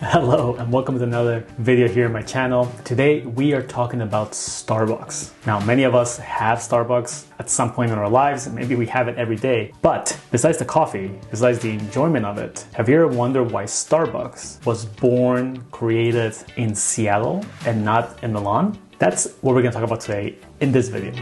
Hello and welcome to another video here on my channel. Today we are talking about Starbucks. Now many of us have Starbucks at some point in our lives, and maybe we have it every day. But besides the coffee, besides the enjoyment of it, have you ever wondered why Starbucks was born, created in Seattle and not in Milan? That's what we're going to talk about today in this video.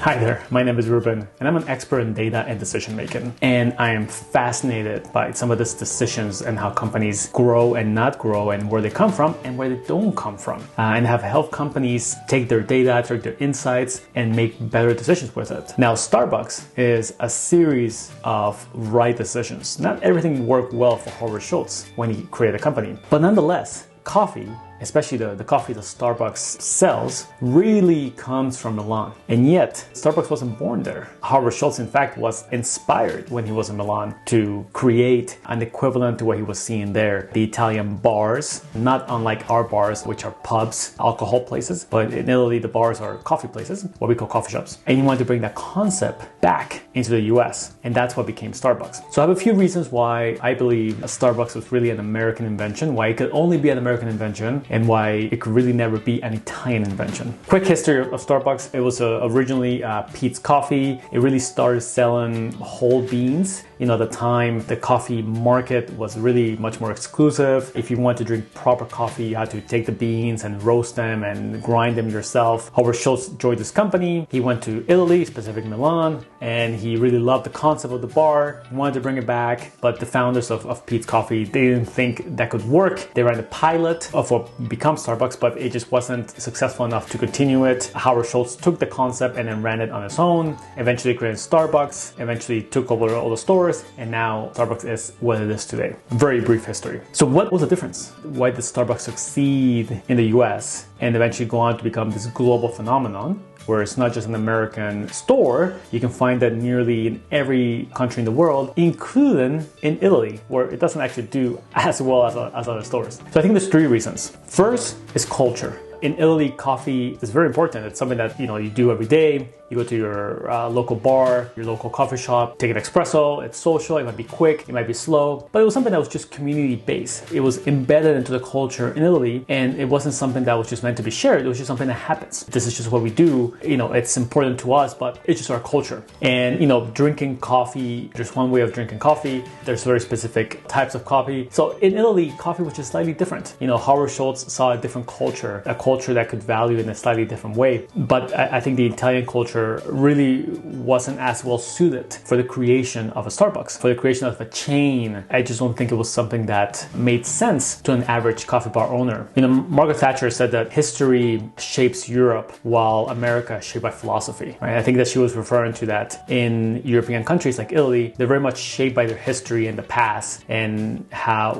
Hi there, my name is Ruben and I'm an expert in data and decision making. And I am fascinated by some of these decisions and how companies grow and not grow and where they come from and where they don't come from. And have helped companies take their data, take their insights and make better decisions with it. Now, Starbucks is a series of right decisions. Not everything worked well for Howard Schultz when he created a company, but nonetheless, coffee, especially the coffee that Starbucks sells, really comes from Milan. And yet, Starbucks wasn't born there. Howard Schultz, in fact, was inspired when he was in Milan to create an equivalent to what he was seeing there. The Italian bars, not unlike our bars, which are pubs, alcohol places, but in Italy, the bars are coffee places, what we call coffee shops. And he wanted to bring that concept back into the US, and that's what became Starbucks. So I have a few reasons why I believe Starbucks was really an American invention, why it could only be an American invention, and why it could really never be an Italian invention. Quick history of Starbucks. It was originally Peet's Coffee. It really started selling whole beans. You know, at the time, the coffee market was really much more exclusive. If you wanted to drink proper coffee, you had to take the beans and roast them and grind them yourself. Howard Schultz joined this company. He went to Italy, specifically Milan, and he really loved the concept of the bar. He wanted to bring it back, but the founders of Peet's Coffee, they didn't think that could work. They ran a pilot of what become Starbucks, but it just wasn't successful enough to continue it. Howard Schultz took the concept and then ran it on his own, eventually created Starbucks, eventually took over all the stores, and now Starbucks is what it is today. Very brief history. So what was the difference? Why did Starbucks succeed in the US and eventually go on to become this global phenomenon, where it's not just an American store, you can find that nearly in every country in the world, including in Italy, where it doesn't actually do as well as other stores. So I think there's three reasons. First is culture. In Italy, coffee is very important. It's something that you do every day. You go to your local bar, your local coffee shop, take an espresso. It's social, it might be quick, it might be slow, but it was something that was just community-based. It was embedded into the culture in Italy, and it wasn't something that was just meant to be shared. It was just something that happens. This is just what we do. It's important to us, but it's just our culture. And drinking coffee, there's one way of drinking coffee. There's very specific types of coffee. So in Italy, coffee was just slightly different. Howard Schultz saw a different culture, a culture that could value in a slightly different way. But I think the Italian culture really wasn't as well suited for the creation of a Starbucks, for the creation of a chain. I just don't think it was something that made sense to an average coffee bar owner. Margaret Thatcher said that history shapes Europe while America is shaped by philosophy. Right? I think that she was referring to that in European countries like Italy. They're very much shaped by their history in the past and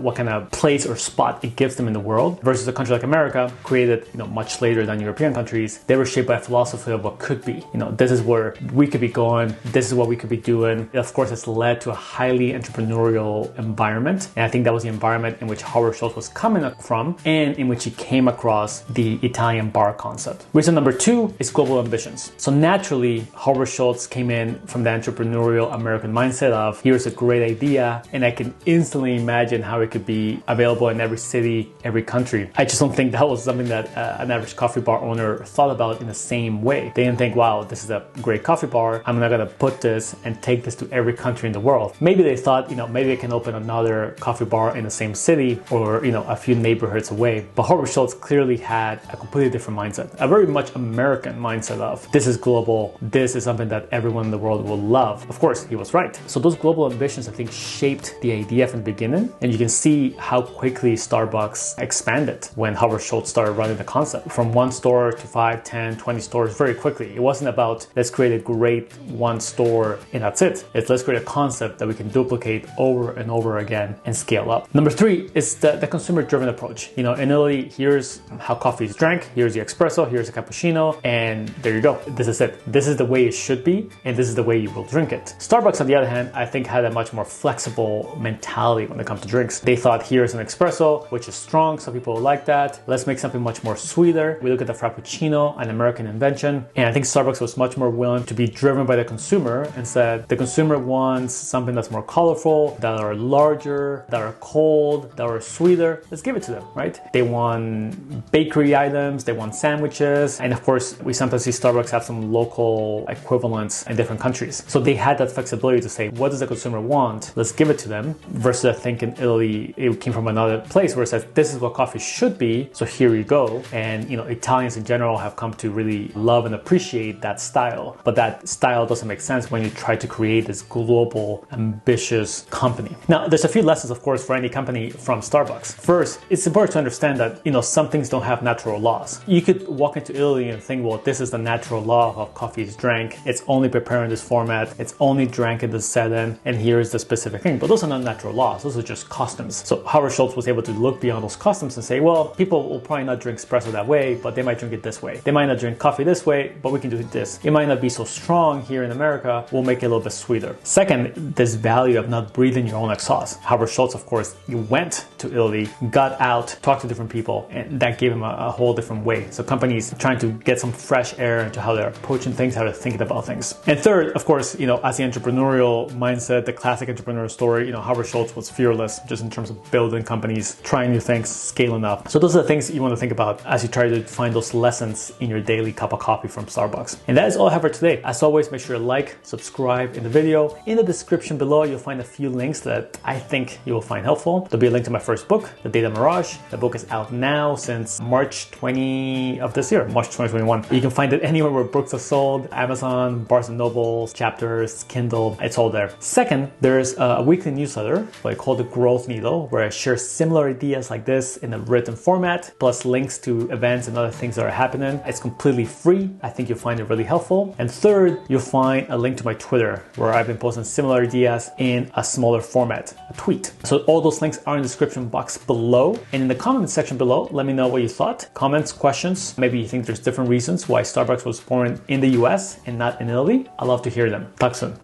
what kind of place or spot it gives them in the world, versus a country like America, created much later than European countries. They were shaped by a philosophy of what could be. This is where we could be going. This is what we could be doing. Of course, it's led to a highly entrepreneurial environment. And I think that was the environment in which Howard Schultz was coming from and in which he came across the Italian bar concept. Reason number two is global ambitions. So naturally, Howard Schultz came in from the entrepreneurial American mindset of, here's a great idea, and I can instantly imagine how it could be available in every city, every country. I just don't think that was something that an average coffee bar owner thought about in the same way. They didn't think, wow, this is a great coffee bar. I'm not gonna put this and take this to every country in the world. Maybe they thought, maybe I can open another coffee bar in the same city or, a few neighborhoods away. But Howard Schultz clearly had a completely different mindset, a very much American mindset of, this is global, this is something that everyone in the world will love. Of course, he was right. So those global ambitions, I think, shaped the idea from the beginning. And you can see how quickly Starbucks expanded when Howard Schultz started running the concept. From one store to 5, 10, 20 stores very quickly. It wasn't about, let's create a great one store and that's it. Let's create a concept that we can duplicate over and over again and scale up. Number three is the consumer-driven approach. In Italy, here's how coffee is drank, here's the espresso, here's the cappuccino, and there you go. This is it. This is the way it should be, and this is the way you will drink it. Starbucks, on the other hand, I think had a much more flexible mentality when it comes to drinks. They thought, here's an espresso, which is strong, some people like that. Let's make something much more sweeter. We look at the Frappuccino, an American invention. And I think Starbucks was much more willing to be driven by the consumer and said the consumer wants something that's more colorful, that are larger, that are cold, that are sweeter. Let's give it to them, right? They want bakery items, they want sandwiches. And of course, we sometimes see Starbucks have some local equivalents in different countries. So they had that flexibility to say, what does the consumer want? Let's give it to them. Versus I think in Italy, it came from another place where it says, this is what coffee should be. So here you go. And Italians in general have come to really love and appreciate that style. But that style doesn't make sense when you try to create this global, ambitious company. Now, there's a few lessons, of course, for any company from Starbucks. First, it's important to understand that, some things don't have natural laws. You could walk into Italy and think, well, this is the natural law of how coffee is drank. It's only prepared in this format. It's only drank in this setting. And here is the specific thing. But those are not natural laws. Those are just customs. So Howard Schultz was able to look beyond those customs and say, well, people will probably not drink espresso that way, but they might drink it this way. They might not drink coffee this way, but we can do it this. It might not be so strong here in America. We'll make it a little bit sweeter. Second, this value of not breathing your own exhaust. Howard Schultz, of course, he went to Italy, got out, talked to different people, and that gave him a whole different way. So companies trying to get some fresh air into how they're approaching things, how they're thinking about things. And third, of course, as the entrepreneurial mindset, the classic entrepreneurial story, Howard Schultz was fearless just in terms of building companies, trying new things, scaling up. So those are the things you want to think about as you try to find those lessons in your daily cup of coffee from Starbucks. And that is all I have for today. As always, make sure to like, subscribe in the video. In the description below, you'll find a few links that I think you will find helpful. There'll be a link to my first book, The Data Mirage. The book is out now since March 20 of this year, March 2021. You can find it anywhere where books are sold, Amazon, Barnes & Noble, Chapters, Kindle, it's all there. Second, there's a weekly newsletter, what I call the Growth Needle, where I share similar ideas like this in a written format, plus links to events and other things that are happening. It's completely free. I think you'll find it really helpful. And third, you'll find a link to my Twitter, where I've been posting similar ideas in a smaller format, a tweet. So all those links are in the description box below. And in the comment section below, let me know what you thought. Comments, questions, maybe you think there's different reasons why Starbucks was born in the US and not in Italy. I'd love to hear them. Talk soon.